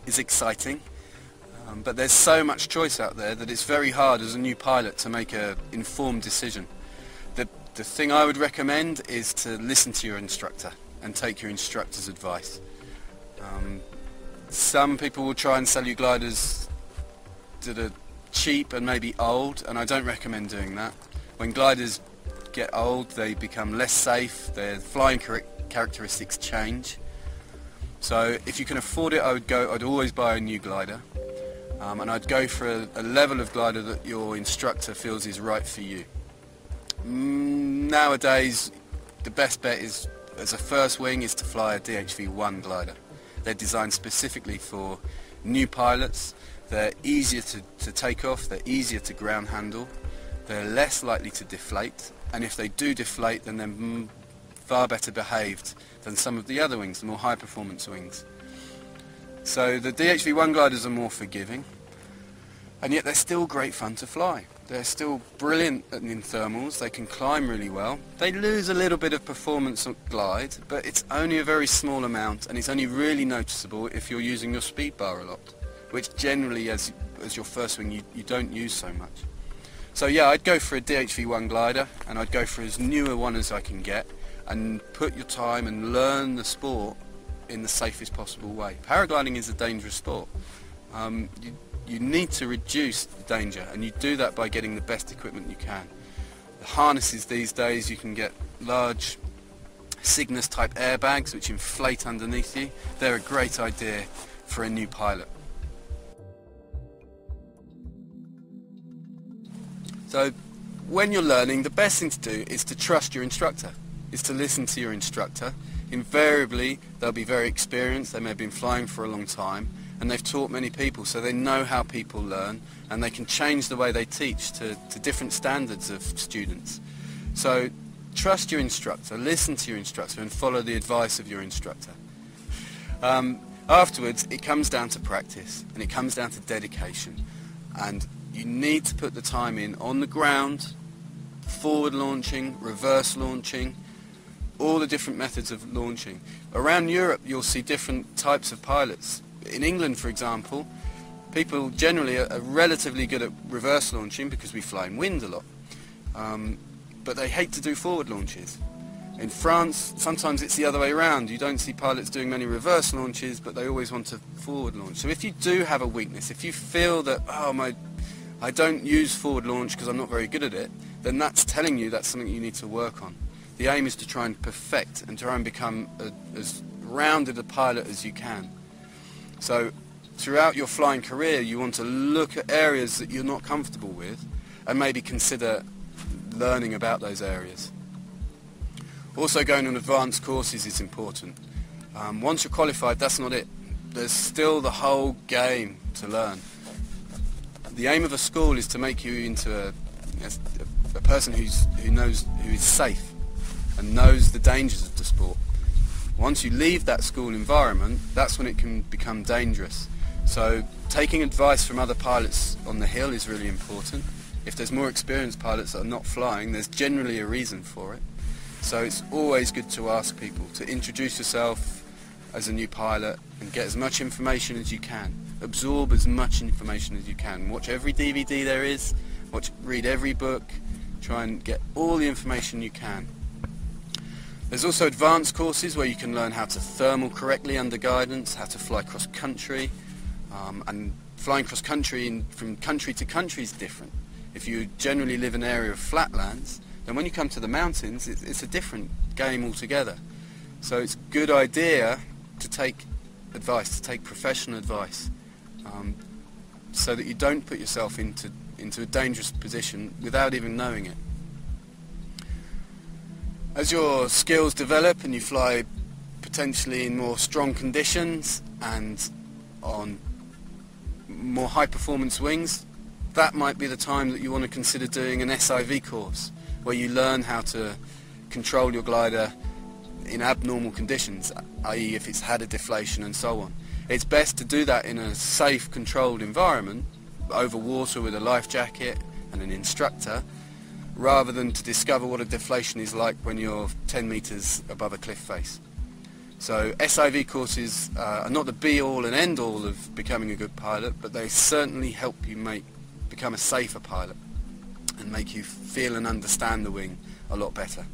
is exciting, but there's so much choice out there that it's very hard as a new pilot to make an informed decision. The thing I would recommend is to listen to your instructor and take your instructor's advice. Some people will try and sell you gliders that are cheap and maybe old, and I don't recommend doing that. When gliders get old, they become less safe, their flying characteristics change. So if you can afford it, I'd always buy a new glider, and I'd go for a level of glider that your instructor feels is right for you. Nowadays, the best bet is, as a first wing, is to fly a DHV1 glider. They're designed specifically for new pilots. They're easier to take off, they're easier to ground handle, they're less likely to deflate, and if they do deflate, then they're far better behaved than some of the other wings, the more high performance wings. So the DHV1 gliders are more forgiving, and yet they're still great fun to fly. They're still brilliant in thermals, they can climb really well. They lose a little bit of performance on glide, but it's only a very small amount, and it's only really noticeable if you're using your speed bar a lot, which generally as your first wing you don't use so much. So yeah, I'd go for a DHV1 glider, and I'd go for as new a one as I can get, and put your time and learn the sport in the safest possible way. Paragliding is a dangerous sport. You need to reduce the danger, and you do that by getting the best equipment you can. The harnesses these days, you can get large Cygnus type airbags which inflate underneath you. They're a great idea for a new pilot. So when you're learning, the best thing to do is to trust your instructor, is to listen to your instructor. Invariably they'll be very experienced, they may have been flying for a long time, and they've taught many people, so they know how people learn, and they can change the way they teach to different standards of students. So trust your instructor, listen to your instructor, and follow the advice of your instructor. Afterwards, it comes down to practice, and it comes down to dedication, and you need to put the time in on the ground, forward launching, reverse launching, all the different methods of launching. Around Europe you'll see different types of pilots. In England, for example, people generally are relatively good at reverse launching because we fly in wind a lot, but they hate to do forward launches. In France, sometimes it's the other way around. You don't see pilots doing many reverse launches, but they always want to forward launch. So if you do have a weakness, if you feel that, I don't use forward launch because I'm not very good at it, then that's telling you that's something you need to work on. The aim is to try and perfect and try and become as rounded a pilot as you can. So throughout your flying career, you want to look at areas that you're not comfortable with and maybe consider learning about those areas. Also, going on advanced courses is important. Once you're qualified, that's not it. There's still the whole game to learn. The aim of a school is to make you into a person who is safe and knows the dangers of the sport. Once you leave that school environment, that's when it can become dangerous. So taking advice from other pilots on the hill is really important. If there's more experienced pilots that are not flying, there's generally a reason for it. So it's always good to ask people, to introduce yourself as a new pilot and get as much information as you can. Absorb as much information as you can. Watch every DVD there is, read every book, try and get all the information you can. There's also advanced courses where you can learn how to thermal correctly under guidance, how to fly cross-country, and flying cross-country from country to country is different. If you generally live in an area of flatlands, then when you come to the mountains, it's a different game altogether. So it's a good idea to take advice, to take professional advice, so that you don't put yourself into a dangerous position without even knowing it. As your skills develop and you fly potentially in more strong conditions and on more high performance wings, that might be the time that you want to consider doing an SIV course, where you learn how to control your glider in abnormal conditions, i.e. if it's had a deflation and so on. It's best to do that in a safe, controlled environment, over water with a life jacket and an instructor, rather than to discover what a deflation is like when you're 10 meters above a cliff face. So SIV courses are not the be-all and end-all of becoming a good pilot, but they certainly help you become a safer pilot and make you feel and understand the wing a lot better.